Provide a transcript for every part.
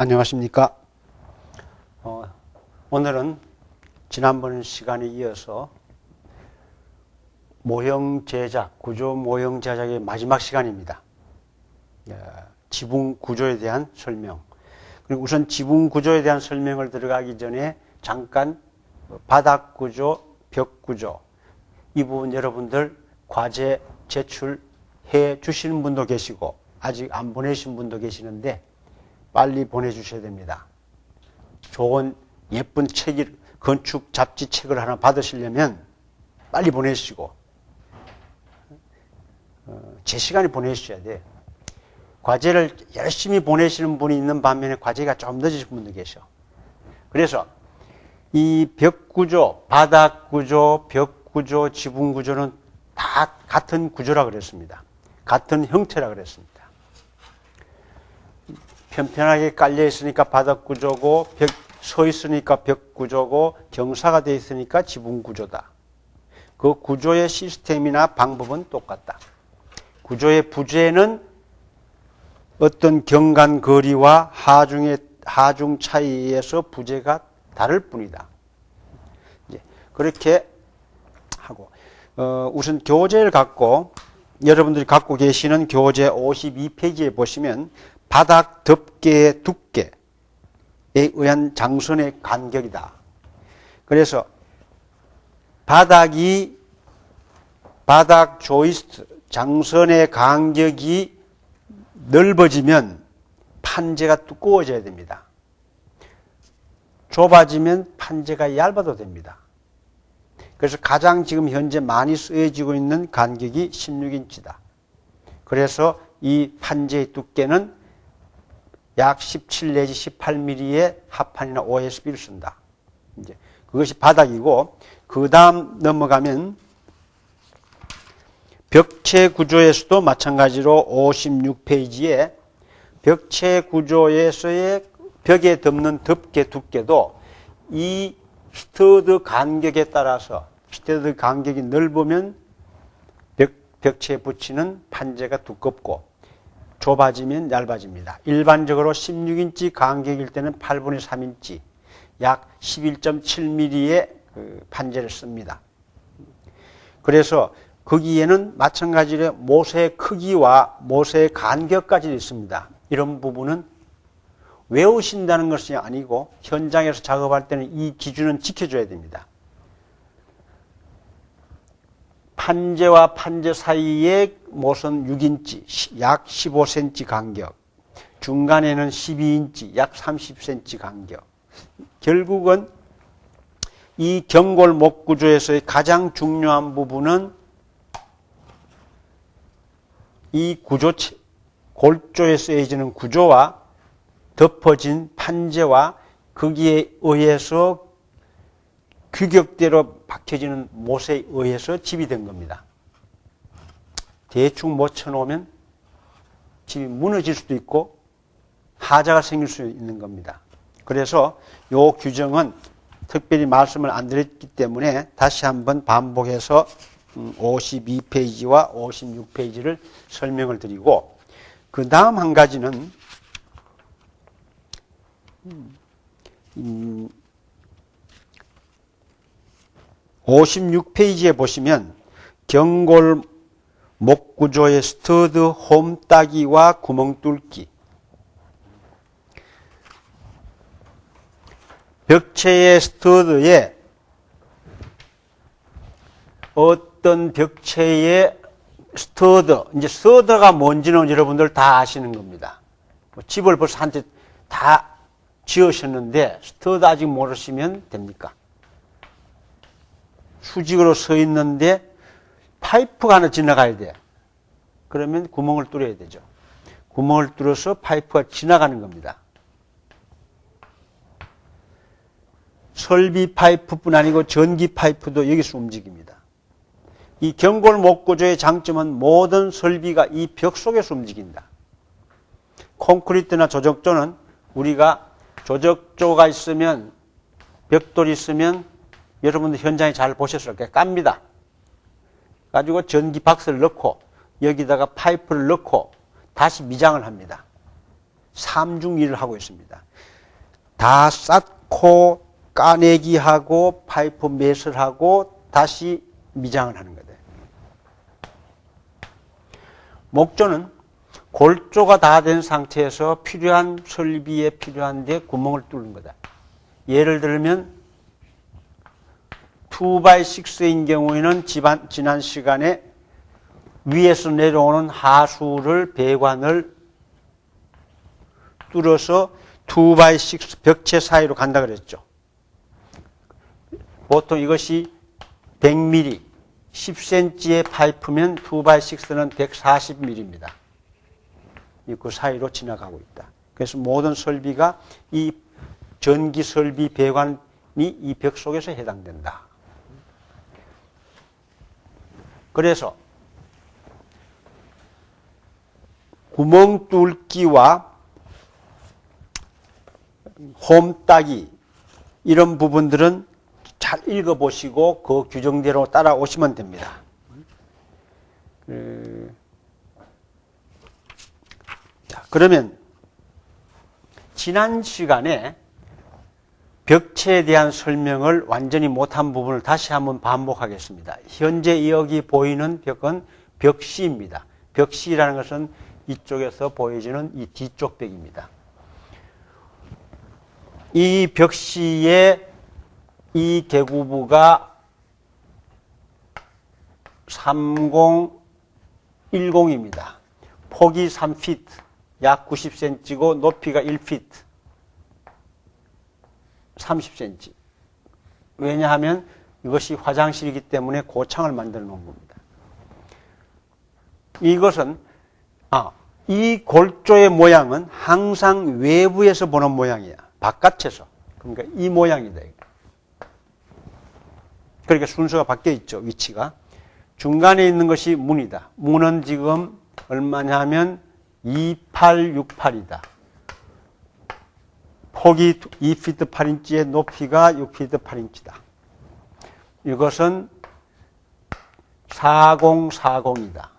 안녕하십니까. 오늘은 지난번 시간에 이어서 모형 제작, 구조 모형 제작의 마지막 시간입니다. 지붕 구조에 대한 설명. 그리고 우선 지붕 구조에 대한 설명을 들어가기 전에 잠깐 바닥 구조, 벽 구조, 이 부분 여러분들 과제 제출해 주시는 분도 계시고 아직 안 보내신 분도 계시는데 빨리 보내주셔야 됩니다. 좋은 예쁜 책이 건축 잡지 책을 하나 받으시려면 빨리 보내시고 제 시간에 보내주셔야 돼요. 과제를 열심히 보내시는 분이 있는 반면에 과제가 좀 늦으신 분도 계셔. 그래서 이 벽 구조, 바닥 구조, 벽 구조, 지붕 구조는 다 같은 구조라 그랬습니다. 같은 형태라 그랬습니다. 편편하게 깔려 있으니까 바닥 구조고, 서 있으니까 벽 구조고, 경사가 되어 있으니까 지붕 구조다. 그 구조의 시스템이나 방법은 똑같다. 구조의 부재는 어떤 경관 거리와 하중 차이에서 부재가 다를 뿐이다. 그렇게 하고, 우선 교재를 갖고, 여러분들이 갖고 계시는 교재 52페이지에 보시면 바닥 덮개의 두께에 의한 장선의 간격이다. 그래서 바닥 조이스트, 장선의 간격이 넓어지면 판재가 두꺼워져야 됩니다. 좁아지면 판재가 얇아도 됩니다. 그래서 가장 지금 현재 많이 쓰여지고 있는 간격이 16인치다. 그래서 이 판재의 두께는 약 17 내지 18mm의 합판이나 OSB를 쓴다. 이제 그것이 바닥이고, 그 다음 넘어가면 벽체 구조에서도 마찬가지로 56페이지에 벽체 구조에서의 벽에 덮는 덮개 두께도 이 스터드 간격에 따라서 스터드 간격이 넓으면 벽체에 붙이는 판재가 두껍고 좁아지면 얇아집니다. 일반적으로 16인치 간격일 때는 8분의 3인치, 약 11.7mm의 판재를 씁니다. 그래서 거기에는 마찬가지로 못의 크기와 못의 간격까지 있습니다. 이런 부분은 외우신다는 것이 아니고 현장에서 작업할 때는 이 기준은 지켜줘야 됩니다. 판재와 판재 사이의 못은 6인치, 약 15cm 간격, 중간에는 12인치, 약 30cm 간격. 결국은 이 경골 목 구조에서의 가장 중요한 부분은 이 구조, 골조에 쓰여지는 구조와 덮어진 판재와 거기에 의해서 규격대로 박혀지는 못에 의해서 집이 된 겁니다. 대충 못 쳐놓으면 집이 무너질 수도 있고 하자가 생길 수 있는 겁니다. 그래서 이 규정은 특별히 말씀을 안 드렸기 때문에 다시 한번 반복해서 52페이지와 56페이지를 설명을 드리고, 그 다음 한 가지는 56페이지에 보시면 경골 목 구조의 스터드 홈 따기와 구멍 뚫기, 벽체의 스터드에 어떤 벽체의 스터드, 이제 스터드가 뭔지는 여러분들 다 아시는 겁니다. 집을 벌써 한테 다 지으셨는데 스터드 아직 모르시면 됩니까? 수직으로 서 있는데 파이프가 하나 지나가야 돼. 그러면 구멍을 뚫어야 되죠. 구멍을 뚫어서 파이프가 지나가는 겁니다. 설비 파이프뿐 아니고 전기 파이프도 여기서 움직입니다. 이 경골 목 구조의 장점은 모든 설비가 이 벽 속에서 움직인다. 콘크리트나 조적조는 우리가 조적조가 있으면, 벽돌이 있으면 여러분들 현장에 잘 보셨을 거예요. 깝니다. 가지고 전기 박스를 넣고 여기다가 파이프를 넣고 다시 미장을 합니다. 3중 일을 하고 있습니다. 다 쌓고 까내기 하고 파이프 매설하고 다시 미장을 하는 거다. 목조는 골조가 다 된 상태에서 필요한 설비에 필요한데 구멍을 뚫는 거다. 예를 들면 2x6인 경우에는 지난 시간에 위에서 내려오는 하수를 배관을 뚫어서 2x6 벽체 사이로 간다 그랬죠. 보통 이것이 100mm, 10cm의 파이프면 2x6는 140mm입니다. 그 사이로 지나가고 있다. 그래서 모든 설비가 이 전기 설비 배관이 이 벽 속에서 해당된다. 그래서 구멍 뚫기와 홈 따기 이런 부분들은 잘 읽어보시고 그 규정대로 따라오시면 됩니다. 자, 그러면 지난 시간에 벽체에 대한 설명을 완전히 못한 부분을 다시 한번 반복하겠습니다. 현재 여기 보이는 벽은 벽시입니다. 벽시라는 것은 이쪽에서 보여지는 이 뒤쪽 벽입니다. 이 벽시의 이 개구부가 3010입니다. 폭이 3피트, 약 90cm고 높이가 1피트, 30cm. 왜냐하면 이것이 화장실이기 때문에 고창을 만들어 놓은 겁니다. 이것은 이 골조의 모양은 항상 외부에서 보는 모양이야. 바깥에서. 그러니까 이 모양이다. 그러니까 순서가 바뀌어 있죠. 위치가. 중간에 있는 것이 문이다. 문은 지금 얼마냐 하면 2868이다. 폭이 2피트 8인치에 높이가 6피트 8인치다. 이것은 4040이다.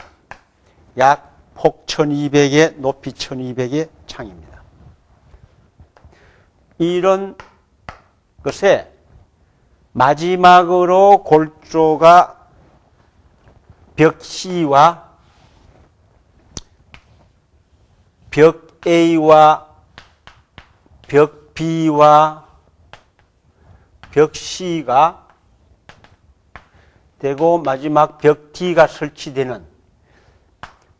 약 폭 1200에 높이 1200의 창입니다. 이런 것에 마지막으로 골조가 벽 C와 벽 A와 벽 B와 벽 C가 되고 마지막 벽 D가 설치되는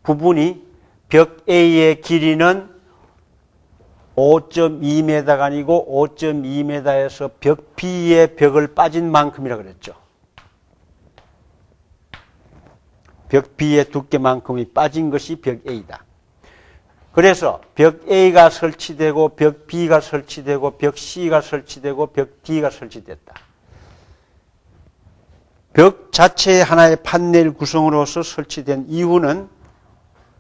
부분이 벽 A의 길이는 5.2m가 아니고 5.2m에서 벽 B의 벽을 빠진 만큼이라고 그랬죠. 벽 B의 두께만큼이 빠진 것이 벽 A다. 그래서 벽 A가 설치되고 벽 B가 설치되고 벽 C가 설치되고 벽 D가 설치됐다. 벽 자체의 하나의 판넬 구성으로서 설치된 이유는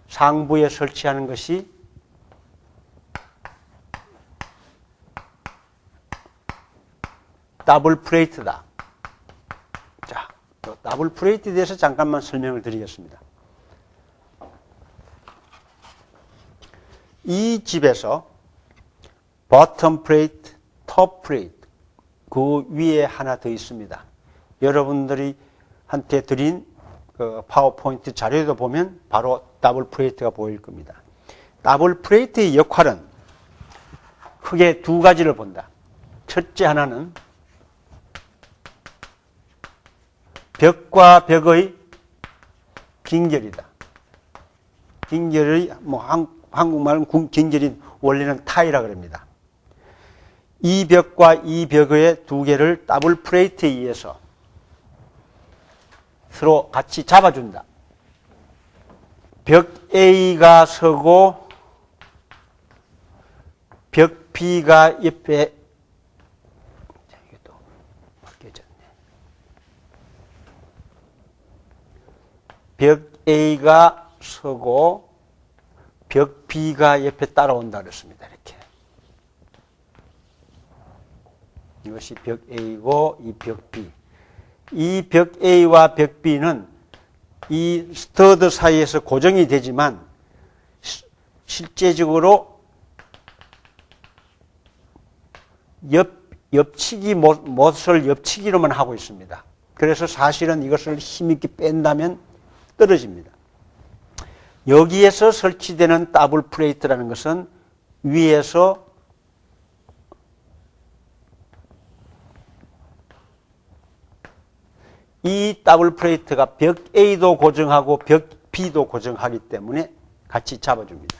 상부에 설치하는 것이 더블 플레이트다. 자, 더블 플레이트에 대해서 잠깐만 설명을 드리겠습니다. 이 집에서 버텀 플레이트, 톱 플레이트 그 위에 하나 더 있습니다. 여러분들이 한테 드린 그 파워포인트 자료에도 보면 바로 더블 플레이트가 보일 겁니다. 더블 플레이트의 역할은 크게 두 가지를 본다. 첫째 하나는 벽과 벽의 긴결이다. 긴결의 한국말은 긴결인 원래는 타이라 그럽니다. 이 벽과 이 벽의 두 개를 더블 플레이트에 의해서 서로 같이 잡아준다. 벽 A가 서고 벽 B가 옆에 이것도 바뀌어졌네. 벽 A가 서고 벽 B가 옆에 따라온다 그랬습니다. 이렇게. 이것이 벽 A고 이 벽 B. 이 벽 A와 벽 B는 이 스터드 사이에서 고정이 되지만 실제적으로 옆치기 못을 옆치기로만 하고 있습니다. 그래서 사실은 이것을 힘있게 뺀다면 떨어집니다. 여기에서 설치되는 더블 플레이트라는 것은 위에서 이 더블 플레이트가 벽 A도 고정하고 벽 B도 고정하기 때문에 같이 잡아줍니다.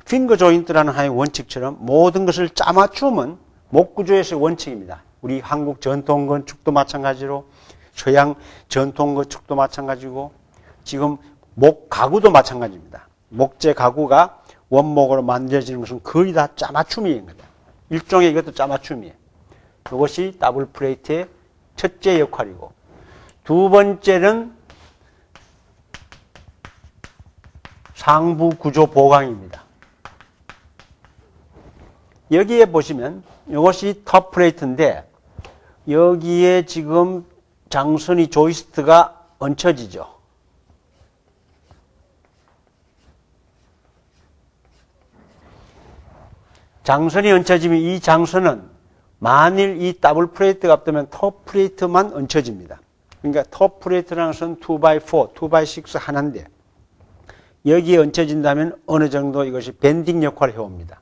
핑거 조인트라는 하나의 원칙처럼 모든 것을 짜맞추면 목구조에서의 원칙입니다. 우리 한국 전통 건축도 마찬가지로 서양 전통 건축도 마찬가지고 지금 목 가구도 마찬가지입니다. 목재 가구가 원목으로 만들어지는 것은 거의 다 짜맞춤인 거다. 일종의 이것도 짜맞춤이에요. 이것이 더블 플레이트의 첫째 역할이고, 두 번째는 상부 구조 보강입니다. 여기에 보시면 이것이 톱 플레이트인데 여기에 지금 장선이 조이스트가 얹혀지죠. 장선이 얹혀지면 이 장선은 만일 이 더블 플레이트가 없다면 톱 플레이트만 얹혀집니다. 그러니까 톱 플레이트라는 것은 2x4, 2x6 하나인데 여기에 얹혀진다면 어느 정도 이것이 밴딩 역할을 해옵니다.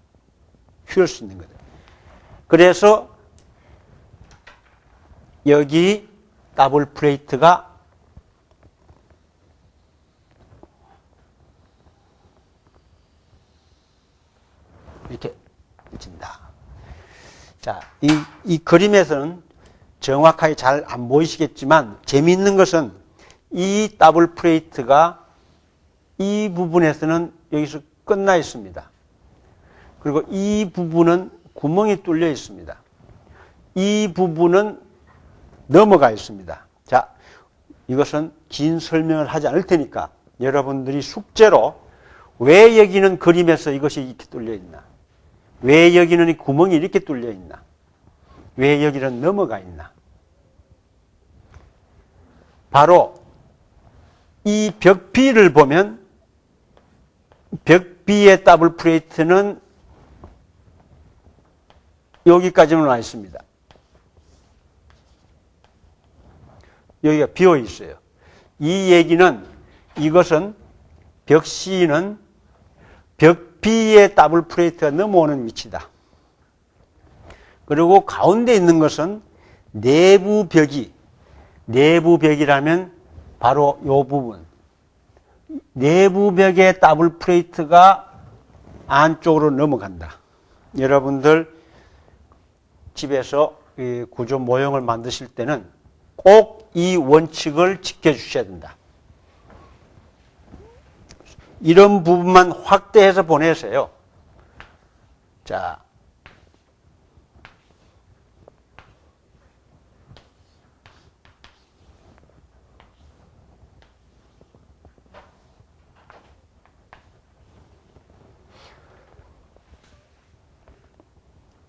휘을 수 있는 거죠. 그래서 여기 더블 플레이트가 이렇게 붙인다. 자, 이 그림에서는 정확하게 잘 안 보이시겠지만 재미있는 것은 이 더블 플레이트가 이 부분에서는 여기서 끝나 있습니다. 그리고 이 부분은 구멍이 뚫려 있습니다. 이 부분은 넘어가 있습니다. 자, 이것은 긴 설명을 하지 않을 테니까 여러분들이 숙제로 왜 여기는 그림에서 이것이 이렇게 뚫려 있나? 왜 여기는 이 구멍이 이렇게 뚫려 있나? 왜 여기는 넘어가 있나? 바로 이 벽 B를 보면 벽 B의 더블 플레이트는 여기까지는 와 있습니다. 여기가 비어 있어요. 이 얘기는 이것은 벽 C는 벽 B의 더블 플레이트가 넘어오는 위치다. 그리고 가운데 있는 것은 내부 벽이라면 바로 이 부분. 내부 벽의 더블 플레이트가 안쪽으로 넘어간다. 여러분들 집에서 이 구조 모형을 만드실 때는 꼭 이 원칙을 지켜주셔야 된다. 이런 부분만 확대해서 보내세요. 자,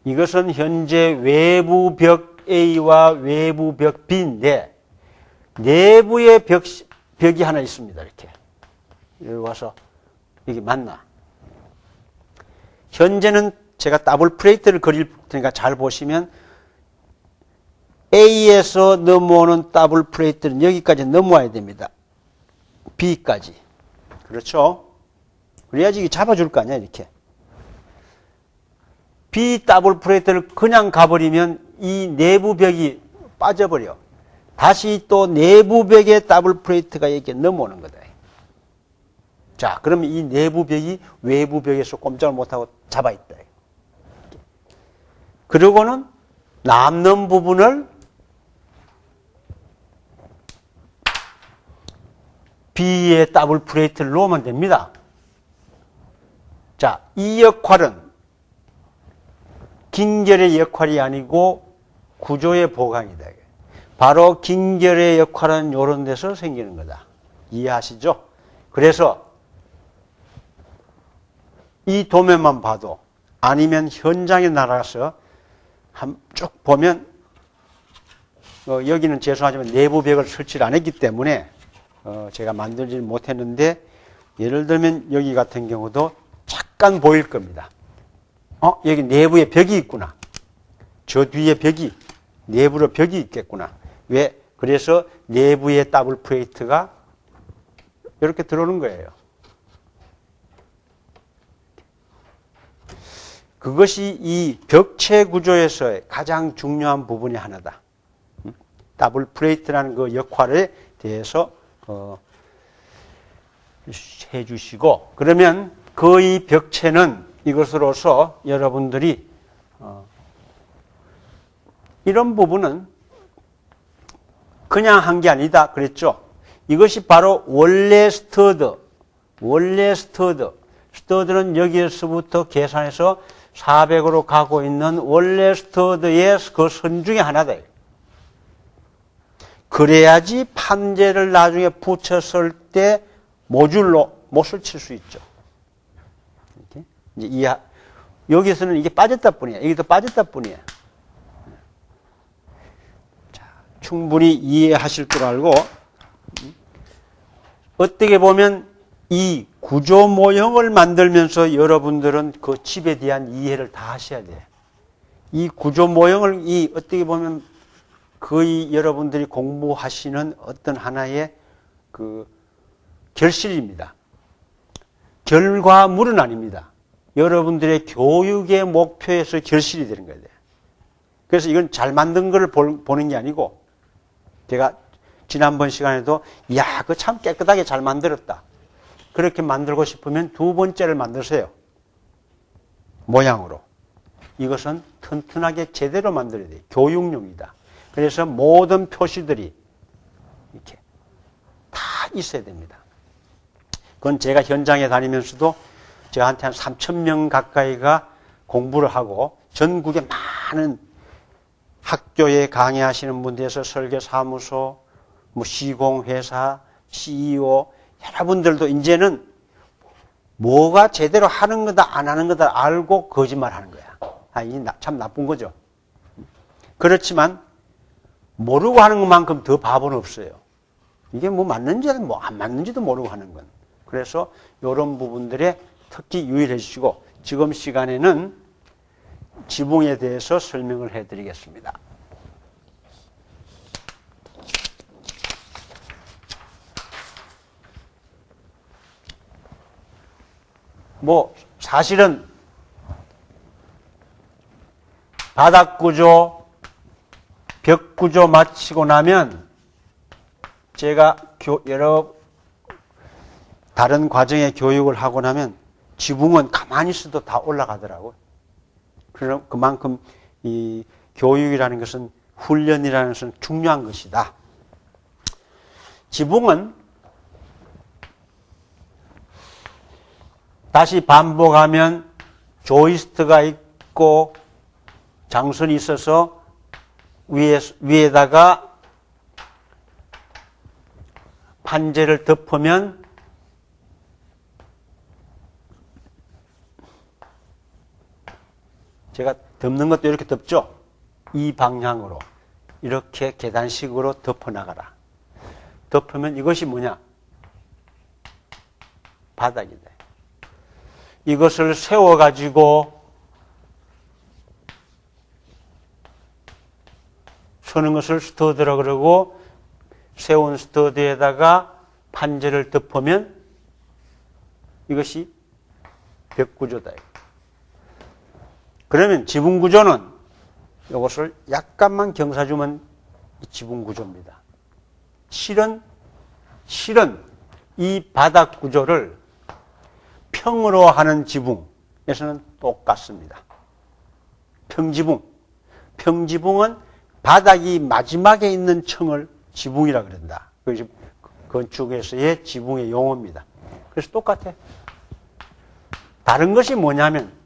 이것은 현재 외부 벽 A와 외부 벽 B인데 내부의 벽이 하나 있습니다. 이렇게 여기 와서 이게 맞나? 현재는 제가 더블 플레이트를 그릴 테니까 잘 보시면 A에서 넘어오는 더블 플레이트는 여기까지 넘어와야 됩니다. B까지. 그렇죠? 그래야지 이게 잡아줄 거 아니야, 이렇게. B 더블 플레이트를 그냥 가버리면 이 내부 벽이 빠져버려. 다시 또 내부 벽의 더블 플레이트가 이렇게 넘어오는 거다. 자, 그러면 이 내부 벽이 외부 벽에서 꼼짝을 못하고 잡아있다. 그리고는 남는 부분을 B의 더블 플레이트를 놓으면 됩니다. 자, 이 역할은 긴결의 역할이 아니고 구조의 보강이다. 바로 긴결의 역할은 이런 데서 생기는 거다. 이해하시죠? 그래서 이 도면만 봐도 아니면 현장에 나가서 쭉 보면 여기는 죄송하지만 내부 벽을 설치를 안 했기 때문에 제가 만들지 못했는데 예를 들면 여기 같은 경우도 잠깐 보일 겁니다. 여기 내부에 벽이 있구나. 저 뒤에 벽이, 내부로 벽이 있겠구나. 왜? 그래서 내부에 더블 플레이트가 이렇게 들어오는 거예요. 그것이 이 벽체 구조에서의 가장 중요한 부분이 하나다. 더블 플레이트라는 그 역할에 대해서 해주시고, 그러면 그 벽체는 이것으로서 여러분들이 이런 부분은 그냥 한 게 아니다 그랬죠. 이것이 바로 원래 스터드. 스터드는 여기에서부터 계산해서 400으로 가고 있는 원래 스터드의 그 선 중에 하나다. 그래야지 판재를 나중에 붙였을 때 모듈로 못을 칠 수 있죠. 이렇게. 이제 여기서는 이게 빠졌다 뿐이야. 여기도 빠졌다 뿐이야. 자, 충분히 이해하실 줄 알고, 어떻게 보면 이 구조 모형을 만들면서 여러분들은 그 칩에 대한 이해를 다 하셔야 돼요. 이 구조 모형을 어떻게 보면 거의 여러분들이 공부하시는 어떤 하나의 그 결실입니다. 결과물은 아닙니다. 여러분들의 교육의 목표에서 결실이 되는 거예요. 그래서 이건 잘 만든 걸 보는 게 아니고, 제가 지난번 시간에도 그거 참 깨끗하게 잘 만들었다. 그렇게 만들고 싶으면 두 번째를 만드세요. 모양으로. 이것은 튼튼하게 제대로 만들어야 돼요. 교육용이다. 그래서 모든 표시들이 이렇게 다 있어야 됩니다. 그건 제가 현장에 다니면서도 저한테 한 3,000명 가까이가 공부를 하고 전국의 많은 학교에 강의하시는 분들에서 설계사무소, 시공회사, CEO, 여러분들도 이제는 뭐가 제대로 하는 거다 안 하는 거다 알고 거짓말 하는 거야. 이게 참 나쁜 거죠. 그렇지만 모르고 하는 것만큼 더 바보는 없어요. 이게 뭐 맞는지는 안 맞는지도 모르고 하는 건. 그래서 이런 부분들에 특히 유의해 주시고, 지금 시간에는 지붕에 대해서 설명을 해 드리겠습니다. 사실은 바닥 구조, 벽 구조 마치고 나면 제가 여러 다른 과정의 교육을 하고 나면 지붕은 가만히 있어도 다 올라가더라고요. 그럼 그만큼 이 교육이라는 것은, 훈련이라는 것은 중요한 것이다. 지붕은 다시 반복하면 조이스트가 있고 장선이 있어서 위에다가 판재를 덮으면 제가 덮는 것도 이렇게 덮죠. 이 방향으로 이렇게 계단식으로 덮어나가라. 덮으면 이것이 뭐냐? 바닥이다. 이것을 세워가지고 서는 것을 스터드라 그러고, 세운 스터드에다가 판재를 덮으면 이것이 벽구조다. 그러면 지붕구조는 이것을 약간만 경사주면 지붕구조입니다. 실은 이 바닥구조를 평으로 하는 지붕에서는 똑같습니다. 평지붕은 바닥이 마지막에 있는 층을 지붕이라 그런다. 그것이 건축에서의 지붕의 용어입니다. 그래서 똑같아. 다른 것이 뭐냐면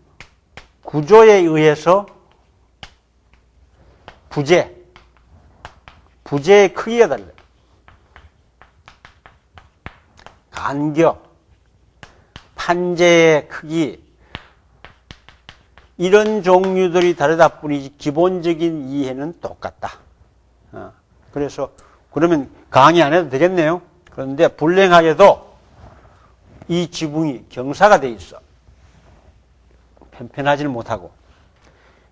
구조에 의해서 부재의 크기가 달라요. 간격, 판재의 크기, 이런 종류들이 다르다 뿐이지 기본적인 이해는 똑같다. 그래서 그러면 강의 안 해도 되겠네요. 그런데 불행하게도 이 지붕이 경사가 돼 있어. 편편하지는 못하고.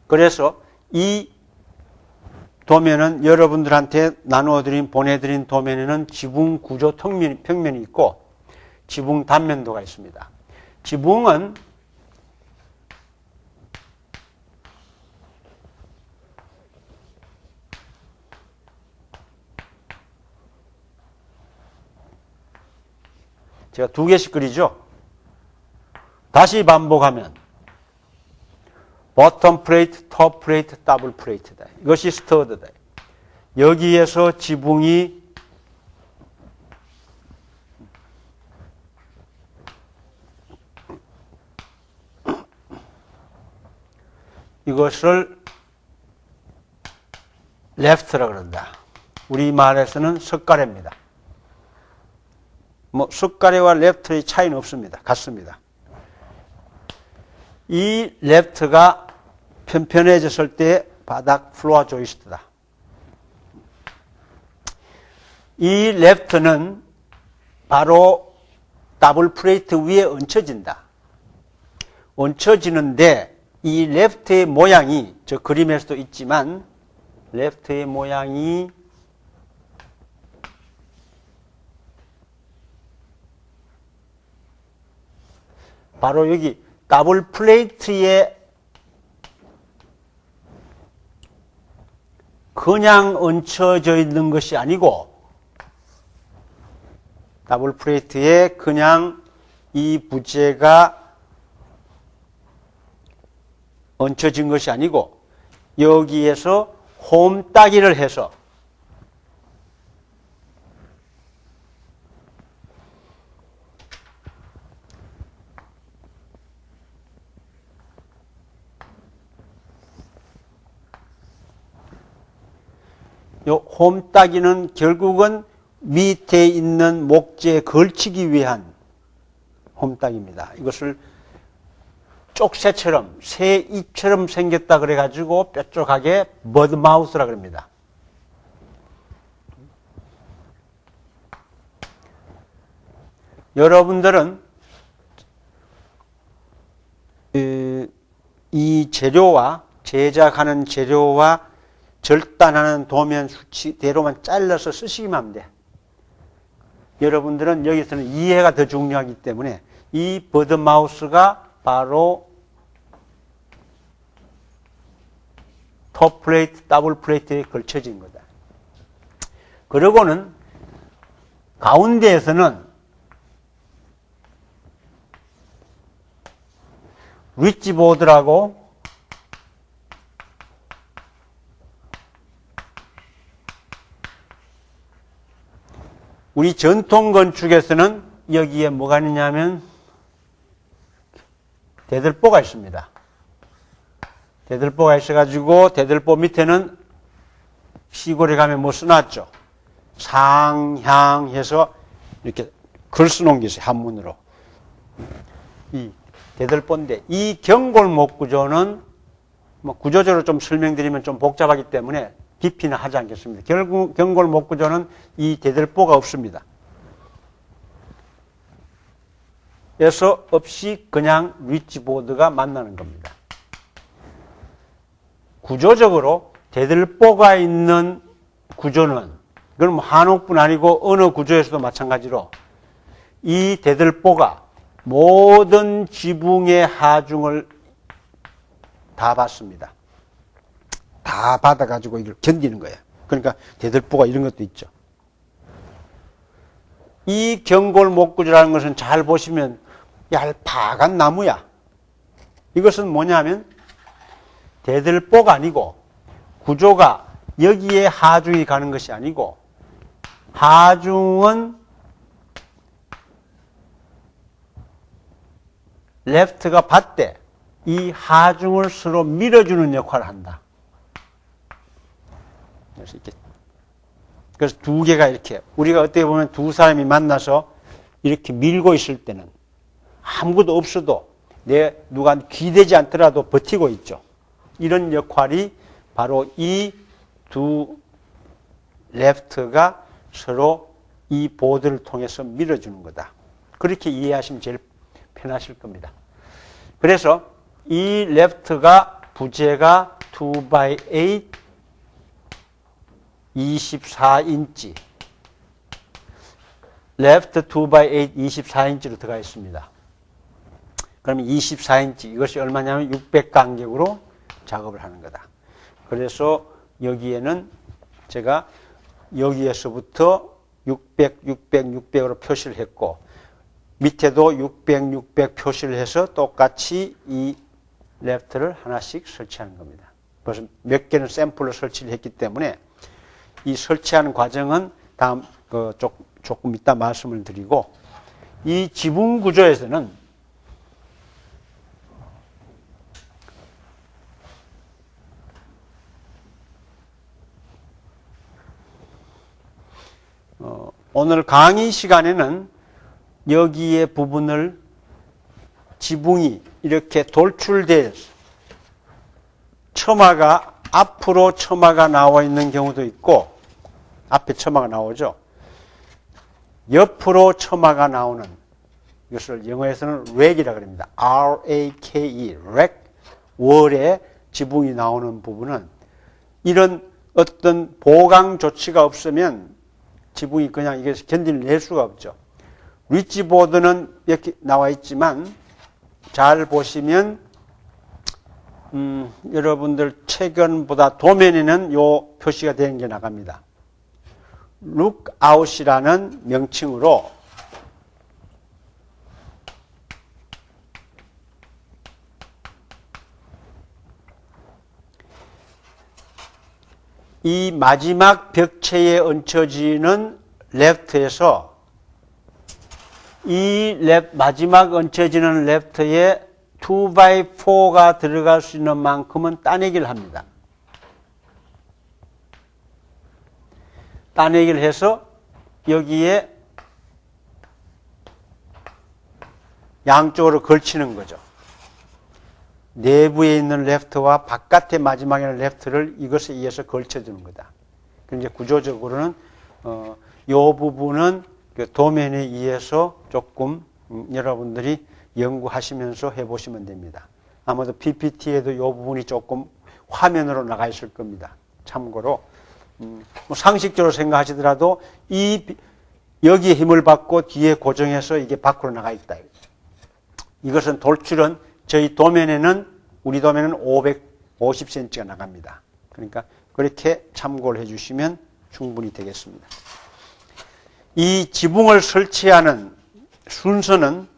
그래서 이 도면은 여러분들한테 보내드린 도면에는 지붕 구조 평면이 있고 지붕 단면도가 있습니다. 지붕은 제가 2개씩 그리죠. 다시 반복하면 버텀 플레이트, 톱 플레이트, 더블 플레이트다. 이것이 스터드다. 여기에서 지붕이 이것을 레프트라 그런다. 우리말에서는 석가래입니다. 석가래와 레프트의 차이는 없습니다. 같습니다. 이 레프트가 편편해졌을 때 바닥 플로어 조이스트다. 이 레프트는 바로 더블 플레이트 위에 얹혀진다. 얹혀지는데 이 레프트의 모양이 저 그림에서도 있지만 레프트의 모양이 바로 여기 더블 플레이트에 그냥 얹혀져 있는 것이 아니고 더블 플레이트에 그냥 이 부재가 얹혀진 것이 아니고 여기에서 홈따기를 해서 요 홈따기는 결국은 밑에 있는 목재에 걸치기 위한 홈따기입니다. 이것을 쪽새처럼 새 입처럼 생겼다 그래가지고 뾰족하게 머드마우스라 그럽니다. 여러분들은 이 재료와 제작하는 재료와 절단하는 도면 수치대로만 잘라서 쓰시기만 하면 돼. 여러분들은 여기서는 이해가 더 중요하기 때문에 이 버드마우스가 바로 톱 플레이트, 더블 플레이트에 걸쳐진 거다. 그리고는 가운데에서는 리치보드라고 우리 전통 건축에서는 여기에 뭐가 있냐면 대들보가 있습니다. 대들보가 있어가지고 대들보 밑에는 시골에 가면 뭐 써놨죠. 상향해서 이렇게 글 써놓은 게 있어요. 한문으로. 이 대들보인데 이 경골목 구조는 뭐 구조적으로 좀 설명드리면 좀 복잡하기 때문에 깊이는 하지 않겠습니다. 결국 경골목 구조는 이 대들보가 없습니다. 그래서 없이 그냥 리치보드가 만나는 겁니다. 구조적으로 대들보가 있는 구조는 그건 뭐 한옥뿐 아니고 어느 구조에서도 마찬가지로 이 대들보가 모든 지붕의 하중을 다 받습니다. 다 받아가지고 이걸 견디는 거예요. 그러니까 대들보가 이런 것도 있죠. 이 경골목구조라는 것은 잘 보시면 얄팍한 나무야. 이것은 뭐냐면 대들보가 아니고 구조가 여기에 하중이 가는 것이 아니고 하중은 레프트가 받되 이 하중을 서로 밀어주는 역할을 한다. 그래서 두 개가 이렇게 우리가 어떻게 보면 두 사람이 만나서 이렇게 밀고 있을 때는 아무것도 없어도 누가 기대지 않더라도 버티고 있죠. 이런 역할이 바로 이 두 레프트가 서로 이 보드를 통해서 밀어주는 거다. 그렇게 이해하시면 제일 편하실 겁니다. 그래서 이 레프트가 부재가 2x8 24인치. 레프트 2x8 24인치로 들어가 있습니다. 그러면 24인치, 이것이 얼마냐면 600간격으로 작업을 하는 거다. 그래서 여기에는 제가 여기에서부터 600, 600, 600으로 표시를 했고, 밑에도 600, 600 표시를 해서 똑같이 이 레프트를 하나씩 설치하는 겁니다. 그래서 몇 개는 샘플로 설치를 했기 때문에 이 설치하는 과정은 다음, 조금 이따 말씀을 드리고, 이 지붕 구조에서는 오늘 강의 시간에는 여기에 부분을 지붕이 이렇게 돌출될 처마가 앞으로 처마가 나와 있는 경우도 있고, 앞에 처마가 나오죠. 옆으로 처마가 나오는, 이것을 영어에서는 랙이라고 합니다. R-A-K-E, 랙, 월에 지붕이 나오는 부분은 이런 어떤 보강 조치가 없으면 지붕이 그냥 이게 견딜 수가 없죠. 리치보드는 이렇게 나와 있지만 잘 보시면 여러분들 최근보다 도면에는 요 표시가 되는 게 나갑니다. 룩아웃이라는 명칭으로 이 마지막 벽체에 얹혀지는 레프트에서 이 마지막 얹혀지는 레프트에 2x4가 들어갈 수 있는 만큼은 따내기를 합니다. 따내기를 해서 여기에 양쪽으로 걸치는 거죠. 내부에 있는 레프트와 바깥의 마지막에 있는 레프트를 이것에 의해서 걸쳐주는 거다. 그런데 구조적으로는 이 부분은 그 도면에 의해서 조금 여러분들이 연구하시면서 해보시면 됩니다. 아마도 PPT에도 이 부분이 조금 화면으로 나가 있을 겁니다. 참고로 뭐 상식적으로 생각하시더라도 여기에 힘을 받고 뒤에 고정해서 이게 밖으로 나가 있다. 이것은 돌출은 저희 도면에는 우리 도면은 550cm가 나갑니다. 그러니까 그렇게 참고를 해주시면 충분히 되겠습니다. 이 지붕을 설치하는 순서는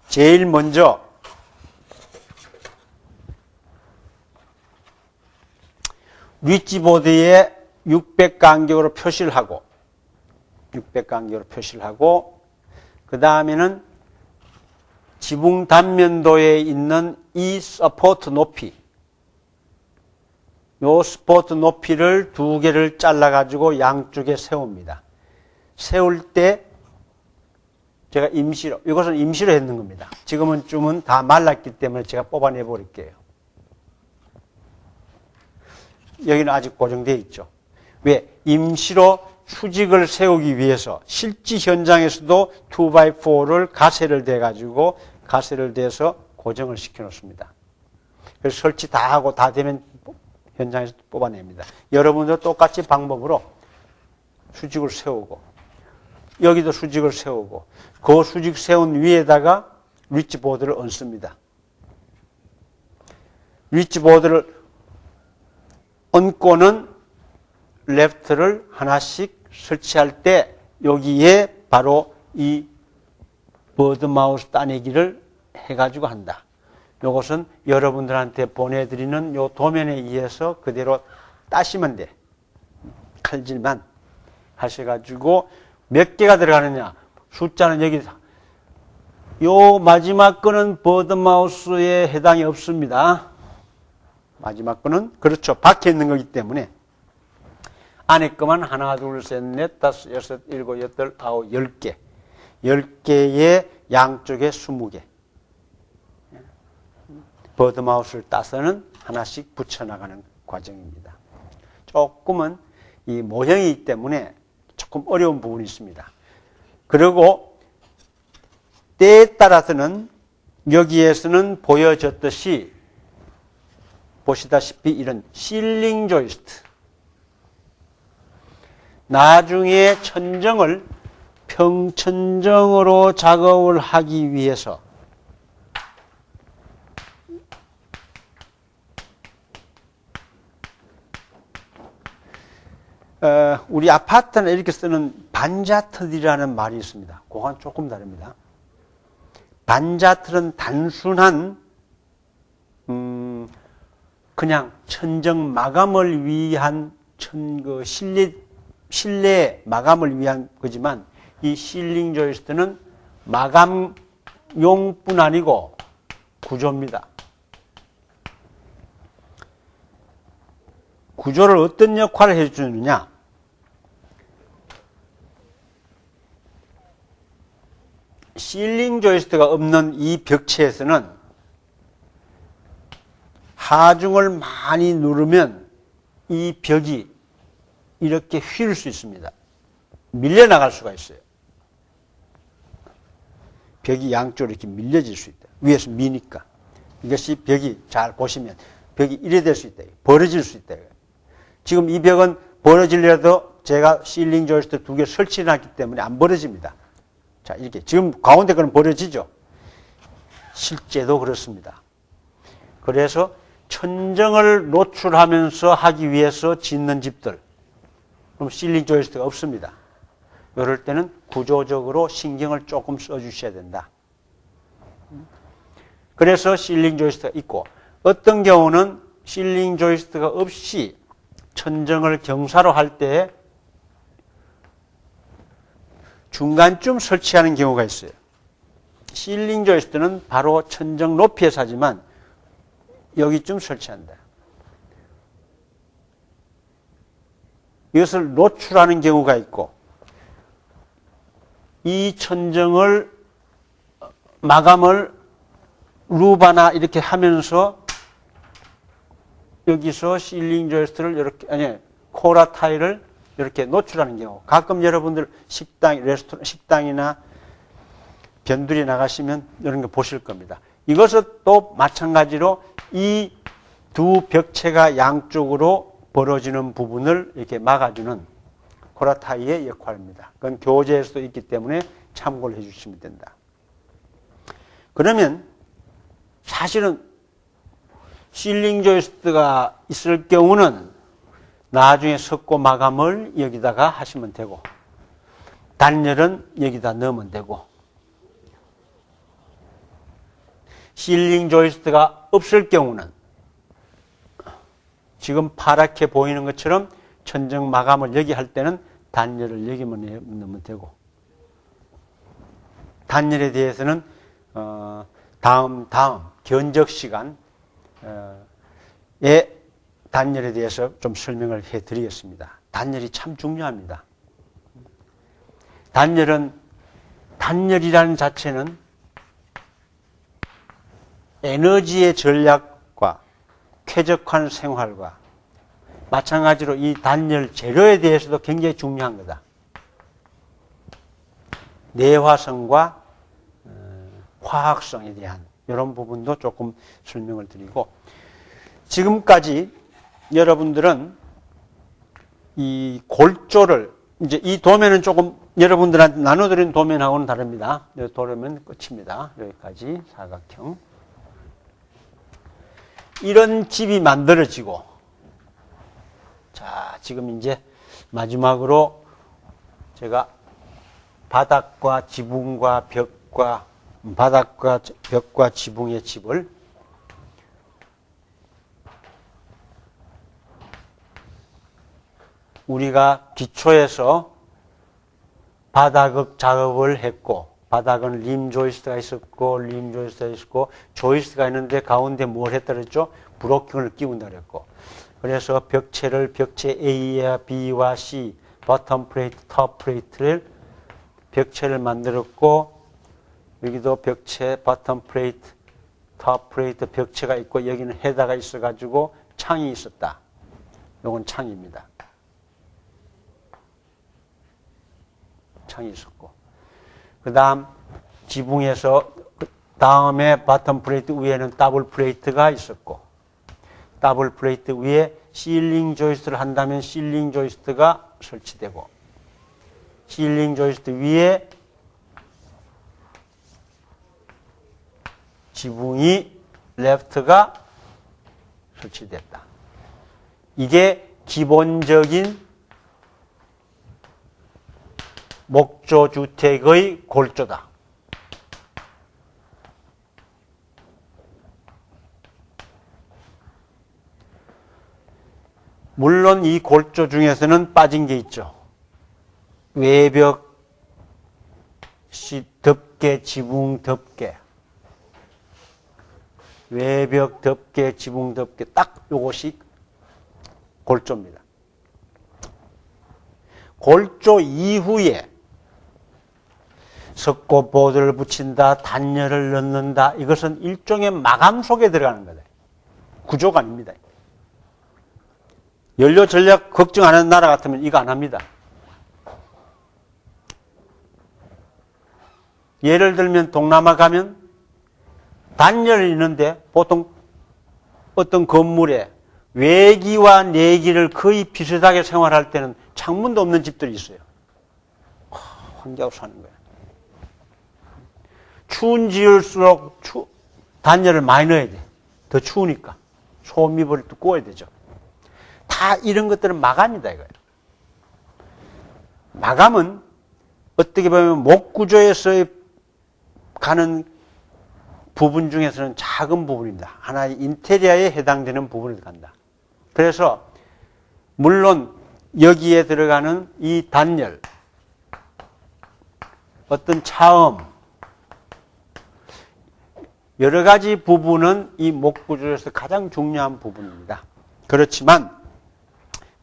제일 먼저 리치보드에 600간격으로 표시를 하고 그 다음에는 지붕 단면도에 있는 이 서포트 높이, 요 서포트 높이를 두 개를 잘라 가지고 양쪽에 세웁니다. 세울 때 제가 임시로, 이것은 임시로 했는 겁니다. 지금은 좀은 다 말랐기 때문에 제가 뽑아내 버릴게요. 여기는 아직 고정되어 있죠. 왜? 임시로 수직을 세우기 위해서 실제 현장에서도 2x4를 가세를 대 가지고 가세를 대서 고정을 시켜 놓습니다. 그래서 설치 다 하고 다 되면 현장에서 뽑아냅니다. 여러분도 똑같이 방법으로 수직을 세우고 여기도 수직을 세우고 그 수직 세운 위에다가 리치보드를 얹습니다. 리치보드를 얹고는 레프트를 하나씩 설치할 때 여기에 바로 이 버드마우스 따내기를 해가지고 한다. 이것은 여러분들한테 보내드리는 요 도면에 의해서 그대로 따시면 돼. 칼질만 하셔가지고 몇 개가 들어가느냐. 숫자는 여기 요 마지막 거는 버드마우스에 해당이 없습니다. 마지막 거는 그렇죠. 박혀 있는 거기 때문에 안에 거만 하나, 둘, 셋, 넷, 다섯, 여섯, 일곱, 여덟, 아홉, 10개. 10개의 양쪽에 20개. 버드마우스를 따서는 하나씩 붙여나가는 과정입니다. 조금은 이 모형이기 때문에 조금 어려운 부분이 있습니다. 그리고 때에 따라서는 여기에서는 보여졌듯이 보시다시피 이런 실링 조이스트, 나중에 천정을 평천정으로 작업을 하기 위해서 우리 아파트는 이렇게 쓰는 반자틀이라는 말이 있습니다. 그건 조금 다릅니다. 반자틀은 단순한 그냥 천정 마감을 위한 실내 마감을 위한 거지만 이 실링 조이스트는 마감용뿐 아니고 구조입니다. 구조를 어떤 역할을 해주느냐? 실링 조이스트가 없는 이 벽체에서는 하중을 많이 누르면 이 벽이 이렇게 휠 수 있습니다. 밀려나갈 수가 있어요. 벽이 양쪽으로 이렇게 밀려질 수 있다. 위에서 미니까. 이것이 벽이 잘 보시면 벽이 이래 될 수 있다. 벌어질 수 있다. 지금 이 벽은 벌어지려도 제가 실링 조이스트 2개 설치해놨기 때문에 안 벌어집니다. 자, 이렇게. 지금 가운데 거는 벌어지죠? 실제도 그렇습니다. 그래서 천정을 노출하면서 하기 위해서 짓는 집들. 그럼 실링 조이스트가 없습니다. 이럴 때는 구조적으로 신경을 조금 써주셔야 된다. 그래서 실링 조이스트가 있고, 어떤 경우는 실링 조이스트가 없이 천정을 경사로 할 때 중간쯤 설치하는 경우가 있어요. 실링 조이스트는 바로 천정 높이에서 하지만 여기쯤 설치한다. 이것을 노출하는 경우가 있고, 이 천정을 마감을 루바나 이렇게 하면서 여기서 실링 조이스트를 이렇게, 아니, 코라 타일을 이렇게 노출하는 경우. 가끔 여러분들 식당이나 변두리 나가시면 이런 거 보실 겁니다. 이것은 또 마찬가지로 이 두 벽체가 양쪽으로 벌어지는 부분을 이렇게 막아주는 코라 타일의 역할입니다. 그건 교재에서도 있기 때문에 참고를 해주시면 된다. 그러면 사실은 실링 조이스트가 있을 경우는 나중에 석고 마감을 여기다가 하시면 되고, 단열은 여기다 넣으면 되고, 실링 조이스트가 없을 경우는 지금 파랗게 보이는 것처럼 천정 마감을 여기 할 때는 단열을 여기만 넣으면 되고, 단열에 대해서는 다음 견적 시간에 단열에 대해서 좀 설명을 해드리겠습니다. 단열이 참 중요합니다. 단열이라는 자체는 에너지의 전략과 쾌적한 생활과 마찬가지로 이 단열 재료에 대해서도 굉장히 중요한 거다. 내화성과 화학성에 대한 이런 부분도 조금 설명을 드리고, 지금까지 여러분들은 이 골조를, 이제 이 도면은 조금 여러분들한테 나눠드린 도면하고는 다릅니다. 이 도면 끝입니다. 여기까지 사각형. 이런 집이 만들어지고, 자, 지금 이제 마지막으로 제가 바닥과 지붕과 벽과, 바닥과 벽과 지붕의 집을 우리가 기초에서 바닥 작업을 했고, 바닥은 림 조이스트가 있었고, 림 조이스트가 있었고, 조이스트가 있는데 가운데 뭘 했다 그랬죠? 브로킹을 끼운다 그랬고. 그래서 벽체를 벽체 A와 B와 C, 버텀 플레이트, 톱 플레이트를 벽체를 만들었고, 여기도 벽체, 버텀 플레이트, 톱 플레이트 벽체가 있고, 여기는 헤더가 있어가지고 창이 있었다. 이건 창입니다. 창이 있었고, 그 다음 지붕에서 다음에 바텀 플레이트 위에는 더블 플레이트가 있었고, 더블 플레이트 위에 실링 조이스트를 한다면 실링 조이스트가 설치되고, 실링 조이스트 위에 지붕이 레프트가 설치됐다. 이게 기본적인 목조 주택의 골조다. 물론 이 골조 중에서는 빠진 게 있죠. 외벽 덮개, 지붕 덮개. 외벽 덮개, 지붕 덮개. 딱 요것이 골조입니다. 골조 이후에 석고보드를 붙인다, 단열을 넣는다. 이것은 일종의 마감 속에 들어가는 거다. 구조가 아닙니다. 연료 전략 걱정 안 하는 나라 같으면 이거 안 합니다. 예를 들면 동남아 가면 단열이 있는데 보통 어떤 건물에 외기와 내기를 거의 비슷하게 생활할 때는 창문도 없는 집들이 있어요. 환기하고 사는 거예요. 추운 지을수록 단열을 많이 넣어야 돼. 더 추우니까. 소음입을 두꺼워야 되죠. 다 이런 것들은 마감이다 이거예요. 마감은 어떻게 보면 목구조에서 가는 부분 중에서는 작은 부분입니다. 하나의 인테리어에 해당되는 부분을 간다. 그래서 물론 여기에 들어가는 이 단열, 어떤 차음, 여러 가지 부분은 이 목구조에서 가장 중요한 부분입니다. 그렇지만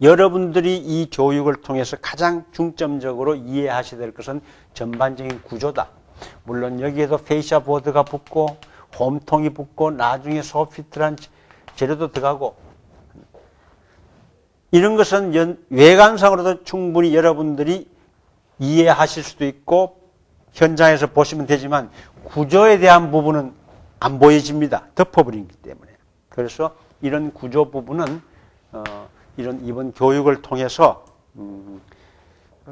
여러분들이 이 교육을 통해서 가장 중점적으로 이해하셔야 될 것은 전반적인 구조다. 물론 여기에도 페이샤 보드가 붙고 홈통이 붙고 나중에 소피트란 재료도 들어가고 이런 것은 외관상으로도 충분히 여러분들이 이해하실 수도 있고 현장에서 보시면 되지만 구조에 대한 부분은 안 보여집니다. 덮어버리기 때문에. 그래서 이런 구조 부분은 이런 이번 교육을 통해서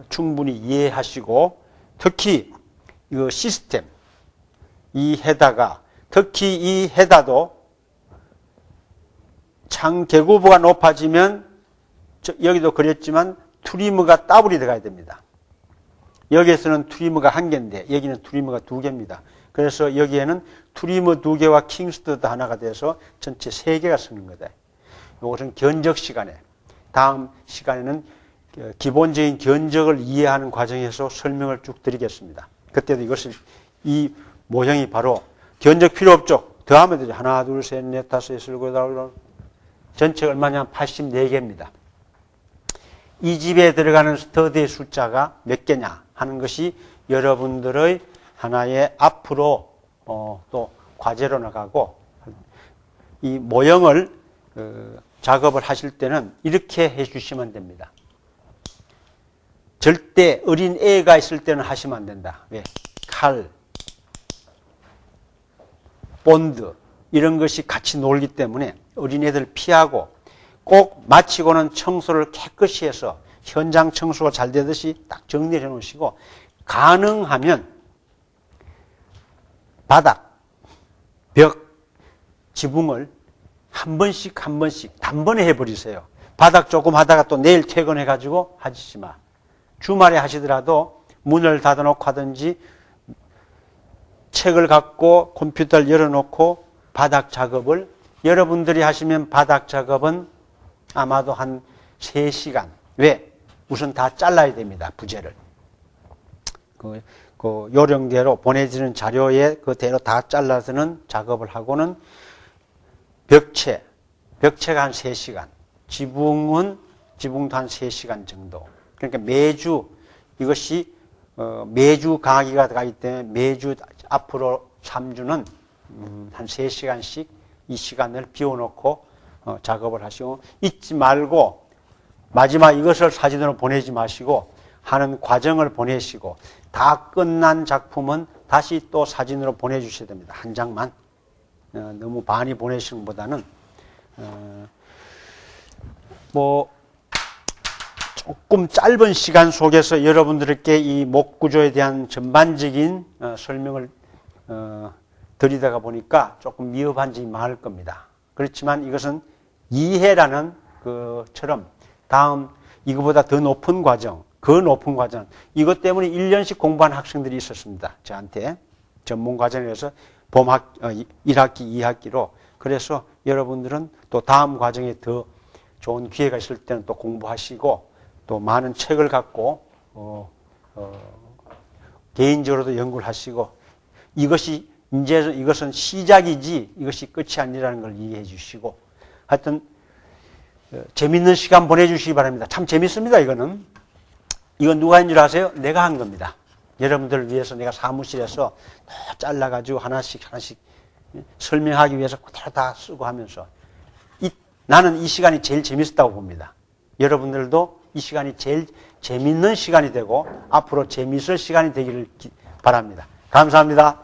충분히 이해하시고 특히 이 시스템, 이 헤다가 특히 이 헤다도 창 개구부가 높아지면 여기도 그랬지만 트리머가 더블이 들어가야 됩니다. 여기에서는 트리머가 한 개인데 여기는 트리머가 두 개입니다. 그래서 여기에는 트리머 두 개와 킹스터드 하나가 돼서 전체 세 개가 쓰는 거다. 이것은 견적 시간에 다음 시간에는 기본적인 견적을 이해하는 과정에서 설명을 쭉 드리겠습니다. 그때도 이것을 이 모형이 바로 견적 필요 없죠. 더하면 되죠. 하나, 둘, 셋, 넷, 다섯, 여섯, 일곱, 여덟, 전체가 얼마냐면 84개입니다. 이 집에 들어가는 스터드의 숫자가 몇 개냐 하는 것이 여러분들의 하나의 앞으로 또 과제로 나가고 이 모형을 작업을 하실 때는 이렇게 해 주시면 됩니다. 절대 어린 애가 있을 때는 하시면 안 된다. 왜? 칼, 본드 이런 것이 같이 놀기 때문에 어린애들 피하고 꼭 마치고는 청소를 깨끗이 해서 현장 청소가 잘 되듯이 딱 정리해 놓으시고 가능하면 바닥, 벽, 지붕을 한 번씩 단번에 해버리세요. 바닥 조금 하다가 또 내일 퇴근해가지고 하지 마. 주말에 하시더라도 문을 닫아놓고 하든지 책을 갖고 컴퓨터를 열어놓고 바닥 작업을 여러분들이 하시면 바닥 작업은 아마도 한 3시간. 왜? 우선 다 잘라야 됩니다. 부재를. 그 요령대로 보내지는 자료에 그대로 다 잘라서는 작업을 하고는 벽체가 한 3시간. 지붕도 한 3시간 정도. 그러니까 매주 이것이 매주 강의가 들어가기 때문에 매주 앞으로 3주는 한 3시간씩 이 시간을 비워놓고 작업을 하시고 잊지 말고 마지막 이것을 사진으로 보내지 마시고 하는 과정을 보내시고 다 끝난 작품은 다시 또 사진으로 보내주셔야 됩니다. 한 장만. 너무 많이 보내시는 것보다는 조금 짧은 시간 속에서 여러분들께 이 목 구조에 대한 전반적인 설명을 드리다가 보니까 조금 미흡한 점이 많을 겁니다. 그렇지만 이것은 이해라는 것처럼 다음 이거보다 더 높은 과정, 이것 때문에 1년씩 공부한 학생들이 있었습니다. 저한테 전문 과정에서 1학기, 2학기로. 그래서 여러분들은 또 다음 과정에 더 좋은 기회가 있을 때는 또 공부하시고 또 많은 책을 갖고 개인적으로도 연구를 하시고 이것은 시작이지 이것이 끝이 아니라는 걸 이해해 주시고 하여튼 재밌는 시간 보내주시기 바랍니다. 참 재밌습니다. 이건 누가 한 줄 아세요? 내가 한 겁니다. 여러분들을 위해서 내가 사무실에서 잘라가지고 하나씩 설명하기 위해서 그대로 다 쓰고 하면서 나는 이 시간이 제일 재밌었다고 봅니다. 여러분들도 이 시간이 제일 재밌는 시간이 되고 앞으로 재밌을 시간이 되기를 바랍니다. 감사합니다.